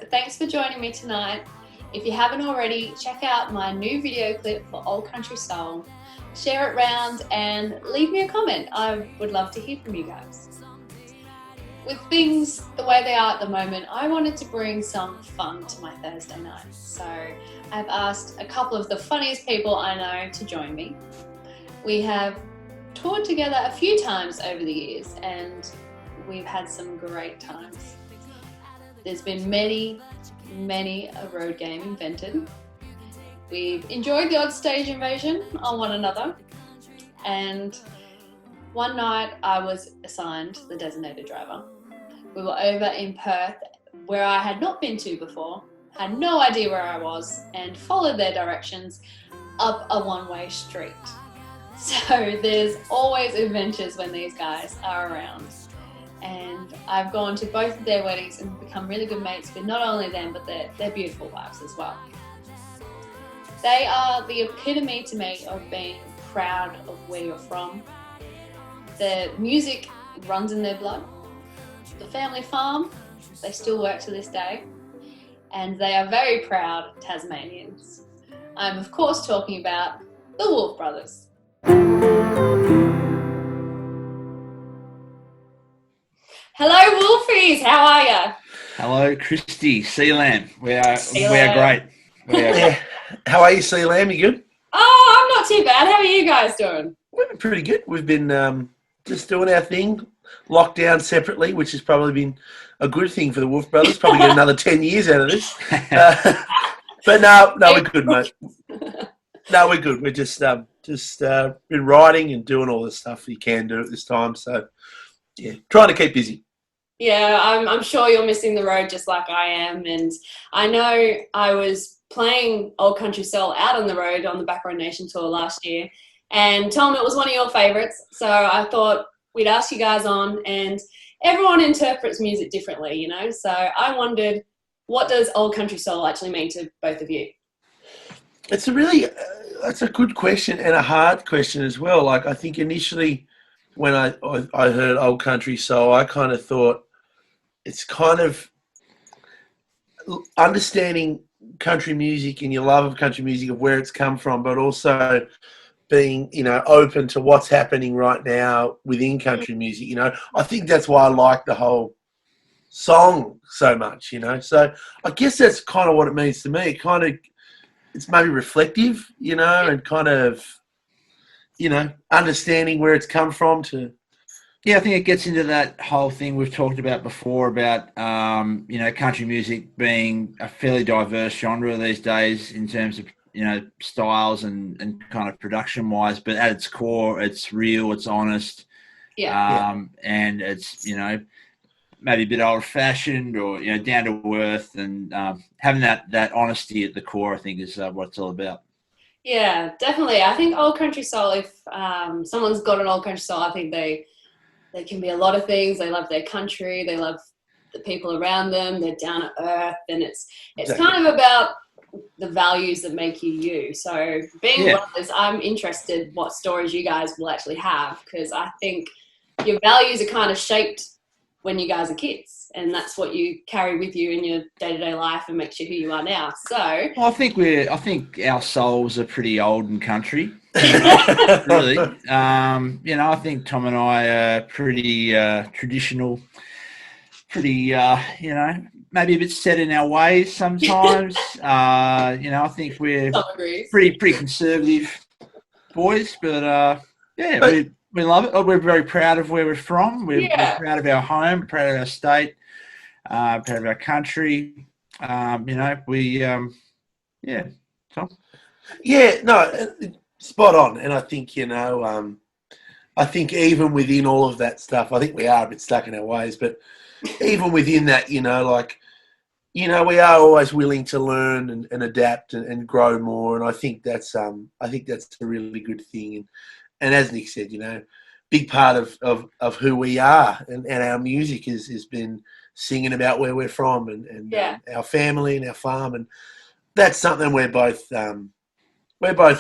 thanks for joining me tonight. If you haven't already, check out my new video clip for Old Country Soul. Share it round and leave me a comment. I would love to hear from you guys. With things the way they are at the moment, I wanted to bring some fun to my Thursday night. So I've asked a couple of the funniest people I know to join me. We have toured together a few times over the years and we've had some great times. There's been many a road game invented. We've enjoyed the odd stage invasion on one another, and one night I was assigned the designated driver. We were over in Perth, where I had not been to before, had no idea where I was, and followed their directions up a one-way street. So there's always adventures when these guys are around. And I've gone to both of their weddings and become really good mates with not only them, but their beautiful wives as well. They are the epitome to me of being proud of where you're from. The music runs in their blood. The family farm, they still work to this day. And they are very proud Tasmanians. I'm of course talking about the Wolfe Brothers. Hello Wolfies, how are you? Hello Christie, Sea Lamb. We are great. Yeah. How are you, Sea Lamb? You good? Oh, I'm not too bad. How are you guys doing? We've been pretty good. We've been just doing our thing, locked down separately, which has probably been a good thing for the Wolfe Brothers. Probably get another 10 years out of this. But no, we're good, mate. No, we're good. We're just been writing and doing all the stuff you can do at this time. So, yeah, trying to keep busy. Yeah, I'm sure you're missing the road just like I am. And I know I was playing Old Country Soul out on the road on the Backroad Nation tour last year. And Tom, it was one of your favourites. So I thought we'd ask you guys on, and everyone interprets music differently, you know. So I wondered, what does Old Country Soul actually mean to both of you? It's that's a good question and a hard question as well. Like, I think initially when I heard Old Country Soul, I kind of thought it's kind of understanding country music and your love of country music, of where it's come from, but also being, open to what's happening right now within country music. I think that's why I like the whole song so much, So I guess that's kind of what it means to me. It's maybe reflective, and kind of, understanding where it's come from to. Yeah, I think it gets into that whole thing we've talked about before about, country music being a fairly diverse genre these days in terms of, styles and kind of production-wise. But at its core, it's real, it's honest. Yeah. And it's, maybe a bit old-fashioned or, down to earth. And having that honesty at the core, I think, is what it's all about. Yeah, definitely. I think Old Country Soul, if someone's got an Old Country Soul, I think they can be a lot of things. They love their country. They love the people around them. They're down to earth, and it's Exactly. kind of about the values that make you you. So being brothers, I'm interested what stories you guys will actually have, because I think your values are kind of shaped when you guys are kids, and that's what you carry with you in your day-to-day life and makes you who you are now. So well, I think our souls are pretty old and country. Really. I think Tom and I are pretty traditional, pretty, maybe a bit set in our ways sometimes. I think we're pretty conservative boys, but we love it. We're very proud of where we're from. We're proud of our home, proud of our state, proud of our country. Tom? Yeah, no, spot on. And I think, I think even within all of that stuff, I think we are a bit stuck in our ways, but even within that, we are always willing to learn and adapt and grow more. And I think that's a really good thing. And as Nick said, big part of who we are and our music has been singing about where we're from and our family and our farm. And that's something we're both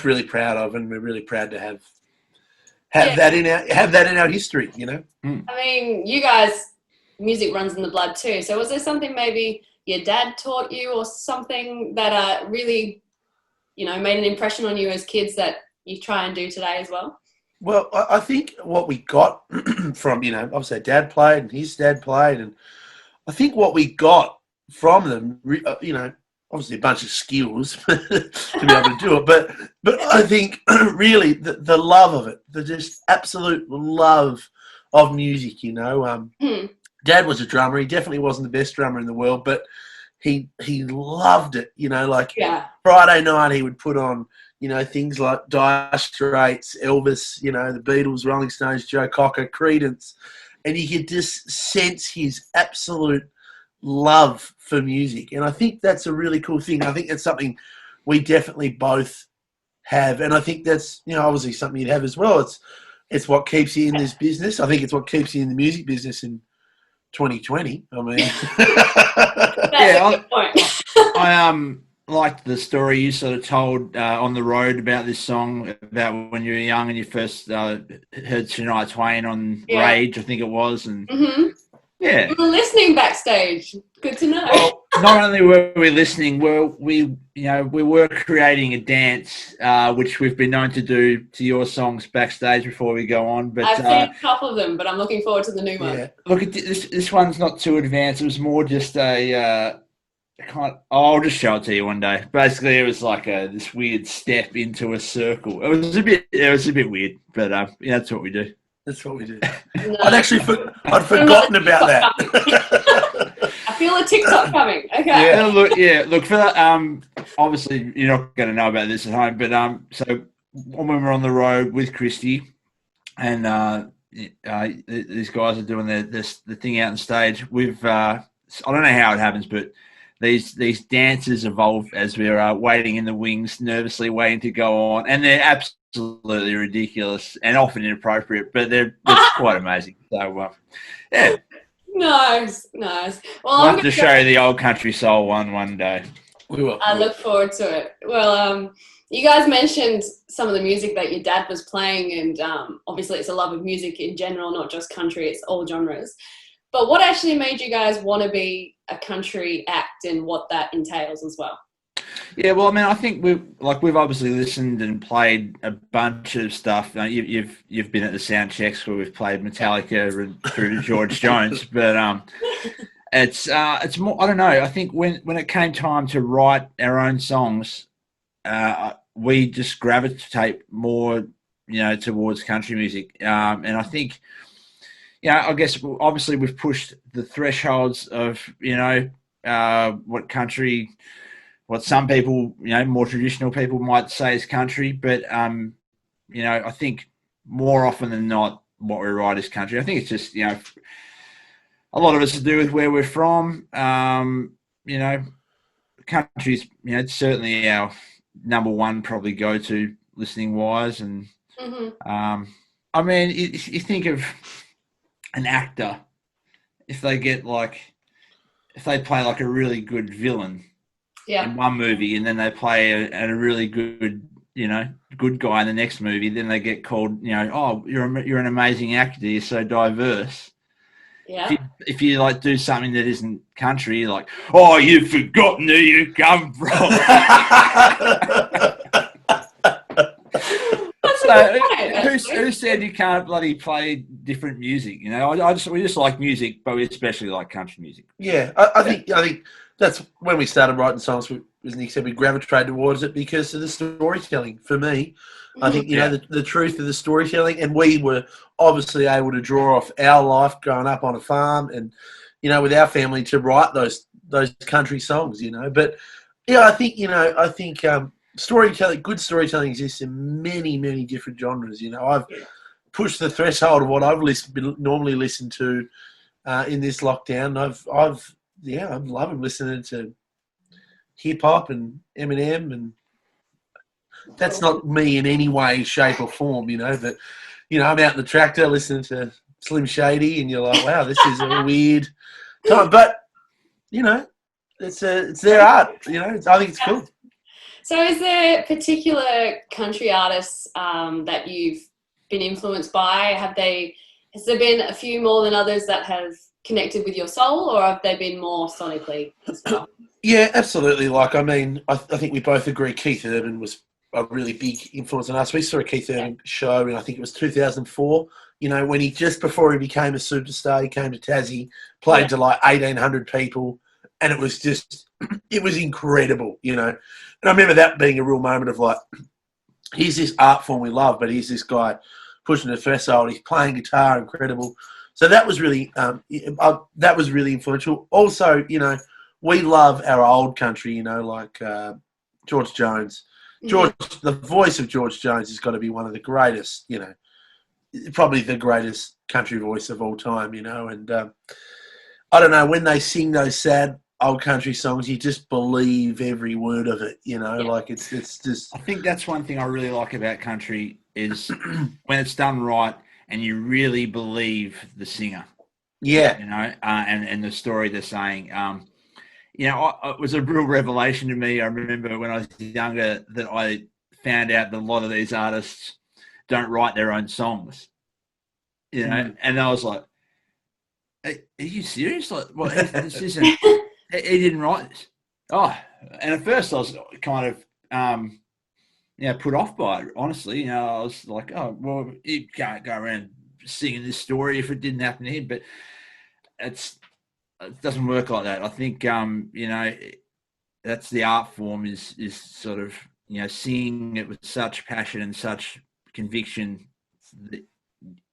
really proud of, and we're really proud to have that in our history. I mean, you guys, music runs in the blood too. So was there something maybe your dad taught you or something that really, made an impression on you as kids that you try and do today as well? Well, I think what we got from, obviously Dad played and his dad played, and I think what we got from them, obviously a bunch of skills to be able to do it, but I think really the love of it, the just absolute love of music, Dad was a drummer. He definitely wasn't the best drummer in the world, but he loved it, Friday night he would put on, things like Dire Straits, Elvis, the Beatles, Rolling Stones, Joe Cocker, Creedence, and you could just sense his absolute love for music. And I think that's a really cool thing. I think that's something we definitely both have, and I think that's, obviously something you'd have as well. It's what keeps you in this business. I think it's what keeps you in the music business in 2020. I mean, that's a good point. I liked the story you sort of told on the road about this song, about when you were young and you first heard Shania Twain on Rage, I think it was, and yeah, we were listening backstage. Good to know. Well, not only were we listening, we were creating a dance, which we've been known to do to your songs backstage before we go on. But I've seen a couple of them, but I'm looking forward to the new one. Look, this one's not too advanced. It was more just I'll just show it to you one day. Basically, it was like this weird step into a circle. It was a bit weird, but that's what we do. That's what we do. No. I'd forgotten about that. I feel a TikTok coming. Okay. Yeah. Look for that. Obviously, you're not going to know about this at home, but so when we were on the road with Christie, and these guys are doing the thing out on stage. I don't know how it happens, but these dances evolve as we're waiting in the wings, nervously waiting to go on, and they're absolutely ridiculous and often inappropriate, but it's quite amazing. So, yeah. Nice. Well, I'll have to show you the old country soul one day. We will. I look forward to it. Well, you guys mentioned some of the music that your dad was playing, and obviously it's a love of music in general, not just country, it's all genres. But what actually made you guys want to be a country act and what that entails as well? Yeah, well, I mean, I think we've obviously listened and played a bunch of stuff. You've been at the sound checks where we've played Metallica and through to George Jones, but it's more. I don't know. I think when it came time to write our own songs, we just gravitate more, towards country music, and I think, I guess obviously we've pushed the thresholds of what some people, more traditional people might say is country, but I think more often than not, what we write is country. I think it's just, a lot of it's to do with where we're from. Country's, it's certainly our number one probably go-to listening wise, and I mean, you think of an actor, if they play like a really good villain. Yeah. In one movie, and then they play a really good, good guy in the next movie, then they get called, oh, you're an amazing actor, you're so diverse. Yeah. If you like do something that isn't country, you're like, oh, you've forgotten who you come from. Who said you can't bloody play different music? We just like music, but we especially like country music. Yeah, I think that's when we started writing songs. As Nick said, we gravitated towards it because of the storytelling. For me, I think the truth of the storytelling, and we were obviously able to draw off our life growing up on a farm, and with our family to write those country songs. But I think storytelling, good storytelling exists in many, many different genres. I've pushed the threshold of what I've normally listened to in this lockdown. I'm loving listening to hip hop and Eminem, and that's not me in any way, shape, or form. But I'm out in the tractor listening to Slim Shady, and you're like, wow, this is a weird time. But it's their art. I think it's cool. So, is there particular country artists that you've been influenced by? Has there been a few more than others that have connected with your soul, or have they been more sonically as well? Yeah, absolutely. Like, I mean, I think we both agree Keith Urban was a really big influence on us. We saw a Keith Urban show in, I think it was 2004, you know, when before he became a superstar, he came to Tassie, played to like 1,800 people, and it was incredible, you know. And I remember that being a real moment of like, here's this art form we love, but here's this guy pushing the threshold. He's playing guitar, incredible. So that was really influential. Also, you know, we love our old country, you know, like George Jones. The voice of George Jones has got to be one of the greatest, you know, probably the greatest country voice of all time, you know. And I don't know, when they sing those sad old country songs, you just believe every word of it, you know. Like it's just. I think that's one thing I really like about country is when it's done right and you really believe the singer. Yeah. You know, and the story they're saying. You know, it was a real revelation to me. I remember when I was younger that I found out that a lot of these artists don't write their own songs. You know, and I was like, "Are you serious? Like, well, this isn't. He didn't write this." Oh, and at first I was kind of, you know, put off by it. Honestly, you know, I was like, "Oh, well, you can't go around singing this story if it didn't happen to him." But it doesn't work like that. I think, you know, that's the art form is sort of, you know, singing it with such passion and such conviction that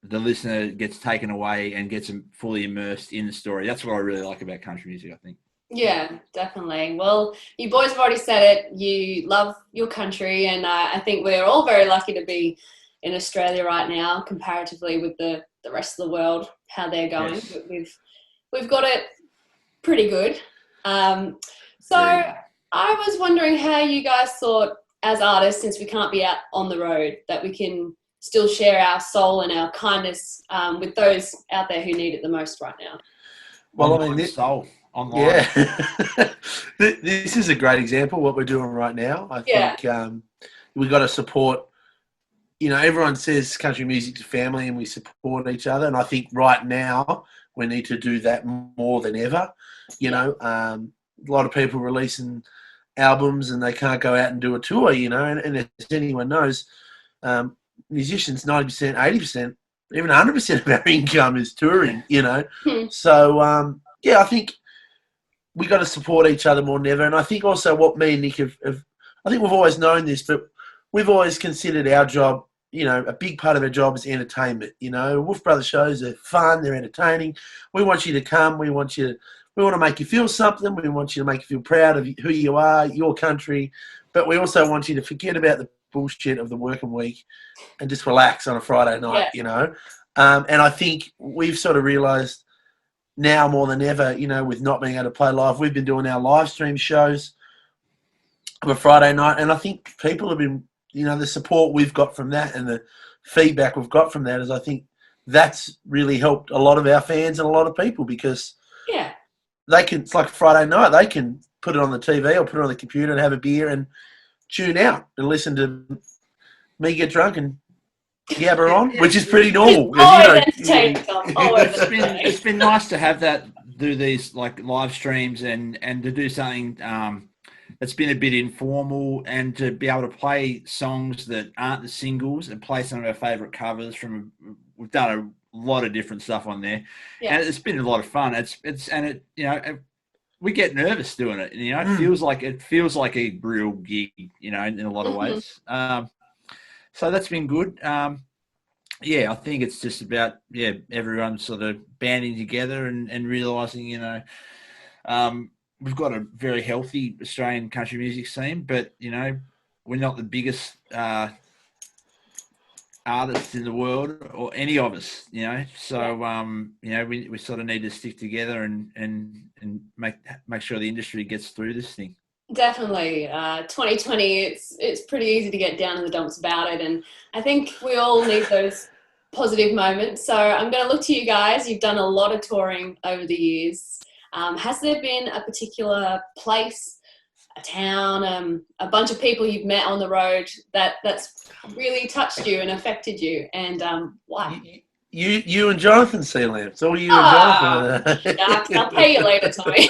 the listener gets taken away and gets fully immersed in the story. That's what I really like about country music, I think. Yeah, definitely. Well, you boys have already said it. You love your country, and I think we're all very lucky to be in Australia right now, comparatively with the rest of the world, how they're going. Yes. We've got it pretty good. So I was wondering how you guys thought, as artists, since we can't be out on the road, that we can still share our soul and our kindness with those out there who need it the most right now. Well, I mean, soul online. Yeah, this is a great example of what we're doing right now. I think we've got to support. You know, everyone says country music's family, and we support each other. And I think right now we need to do that more than ever. You know, a lot of people releasing albums and they can't go out and do a tour. You know, and as anyone knows, musicians 90%, 80%, even 100% of our income is touring. You know, so I think we got to support each other more than ever. And I think also what me and Nick have I think we've always known this, but we've always considered our job, you know, a big part of our job is entertainment. You know, Wolfe Brothers shows are fun, they're entertaining. We want you to come. We want to make you feel something. We want you to make you feel proud of who you are, your country. But we also want you to forget about the bullshit of the working week and just relax on a Friday night, you know. And I think we've sort of realised now more than ever, you know, with not being able to play live, we've been doing our live stream shows of a Friday night, and I think people have been, you know, the support we've got from that and the feedback we've got from that is, I think that's really helped a lot of our fans and a lot of people, because they can, it's like Friday night, they can put it on the TV or put it on the computer and have a beer and tune out and listen to me get drunk and yabber on, which is pretty normal. It's been nice to have that, do these like live streams and to do something that's been a bit informal, and to be able to play songs that aren't the singles and play some of our favourite covers from. We've done a lot of different stuff on there, and it's been a lot of fun. You know, we get nervous doing it. You know, it feels like a real gig. You know, in a lot of ways. So that's been good. I think it's just about everyone sort of banding together and realising, you know, we've got a very healthy Australian country music scene, but you know, we're not the biggest artists in the world, or any of us, you know. So you know, we sort of need to stick together and make sure the industry gets through this thing. Definitely. 2020, it's pretty easy to get down in the dumps about it, and I think we all need those positive moments. So I'm going to look to you guys. You've done a lot of touring over the years. Has there been a particular place, a town, a bunch of people you've met on the road that's really touched you and affected you, and why? You and Jonathan Sealam. It's all you Ah, and Jonathan. shucks, I'll pay you later, Tommy.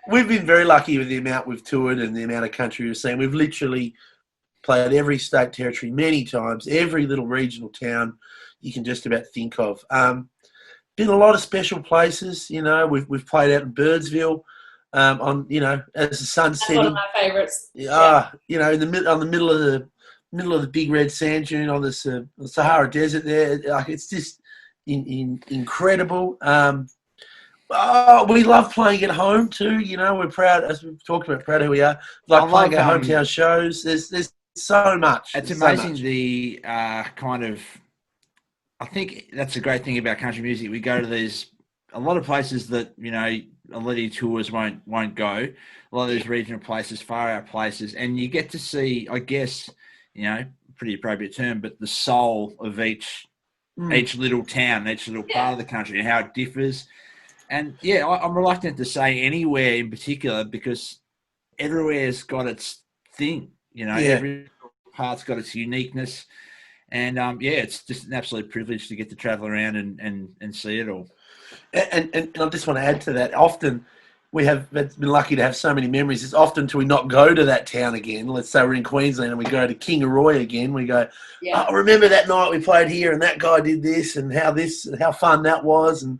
We've been very lucky with the amount we've toured and the amount of country we've seen. We've literally played every state territory many times, every little regional town you can just about think of. Been a lot of special places. You know, we've played out in Birdsville, on, you know, as the sun's That's setting. one of my favourites. You know, in the middle of the big red sand dune on the Sahara Desert. There, like, it's just incredible. We love playing at home too. You know, we're proud, as we've talked about, proud of who we are. Like playing our hometown shows. There's so much. It's amazing the kind of. I think that's a great thing about country music. We go to a lot of places that, you know, a lot of your tours won't go. A lot of these regional places, far out places, and you get to see, I guess, you know, pretty appropriate term, but the soul of each little town, each little part of the country, and how it differs. And yeah, I'm reluctant to say anywhere in particular, because everywhere's got its thing. You know, every part's got its uniqueness. And it's just an absolute privilege to get to travel around and see it all. And I just want to add to that. Often been lucky to have so many memories. It's often till we not go to that town again. Let's say we're in Queensland and we go to Kingaroy again. We go, oh, remember that night we played here and that guy did this and how fun that was and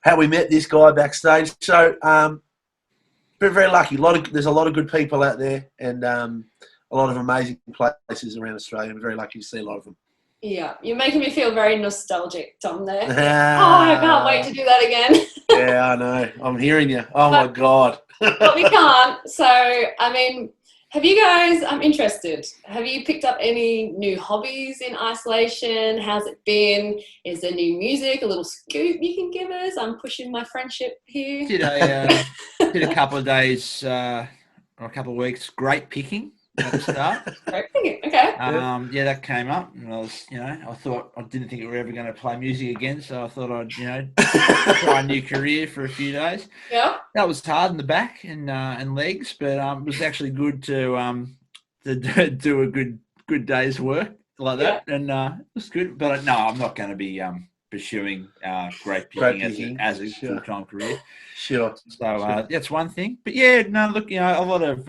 how we met this guy backstage. So we're very lucky. There's a lot of good people out there, and a lot of amazing places around Australia. We're very lucky to see a lot of them. Yeah, you're making me feel very nostalgic, Tom, there. I can't wait to do that again. Yeah, I know. I'm hearing you. My God. But we can't. So, I mean, have you guys, I'm interested, have you picked up any new hobbies in isolation? How's it been? Is there new music, a little scoop you can give us? I'm pushing my friendship here. Did a couple of days or a couple of weeks great picking at the start. Great picking, okay. That came up, and I didn't think we were ever going to play music again, so I thought I'd, try a new career for a few days. Yeah. That was hard in the back and legs, but it was actually good to do a good day's work like that, and it was good. But no, I'm not going to be pursuing great picking as a full-time career. Sure. So that's one thing. But yeah, no, look, a lot of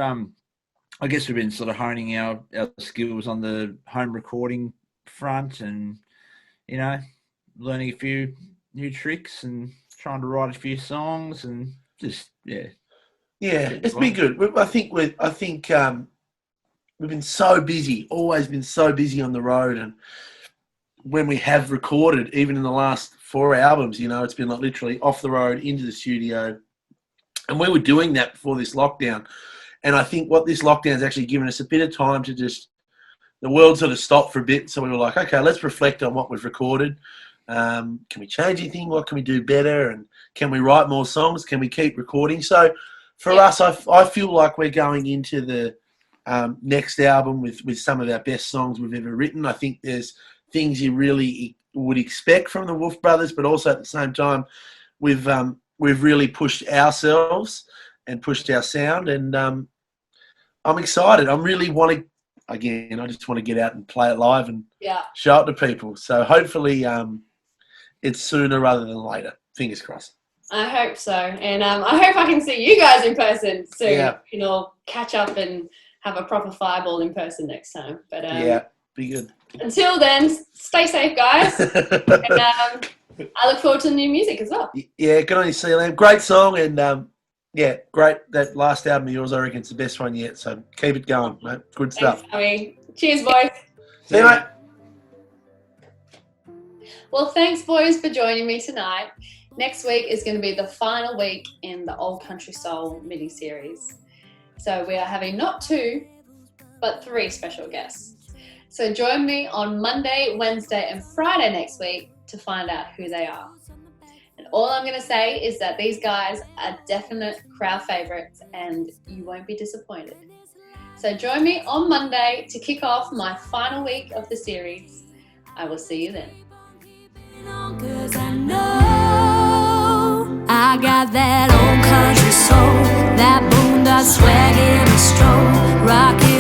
I guess we've been sort of honing our skills on the home recording front, and learning a few new tricks and trying to write a few songs, and just it's been good. I think we've been so busy, always been so busy on the road, and when we have recorded, even in the last 4 albums, it's been like literally off the road into the studio, and we were doing that before this lockdown. And I think what this lockdown's actually given us a bit of time to the world sort of stopped for a bit. So we were like, okay, let's reflect on what we've recorded. Can we change anything? What can we do better? And can we write more songs? Can we keep recording? So for us, I feel like we're going into the next album with some of our best songs we've ever written. I think there's things you really would expect from the Wolfe Brothers, but also at the same time, we've really pushed ourselves and pushed our sound, and I'm excited. I just want to get out and play it live and show it to people. So hopefully it's sooner rather than later. Fingers crossed. I hope so. And I hope I can see you guys in person soon. Yeah. Catch up and have a proper fireball in person next time. But be good. Until then, stay safe, guys. And I look forward to the new music as well. Yeah, good on you, Sealam. Great song, and great. That last album of yours, I reckon, it's the best one yet. So keep it going, mate. Good stuff. Thanks, Tommy. Cheers, boys. See you, mate. Well, thanks, boys, for joining me tonight. Next week is going to be the final week in the Old Country Soul mini-series. So we are having not 2, but 3 special guests. So join me on Monday, Wednesday, and Friday next week to find out who they are. And all I'm going to say is that these guys are definite crowd favourites, and you won't be disappointed. So join me on Monday to kick off my final week of the series. I will see you then. I got that old country soul, that boondock swag in a stroll, rocking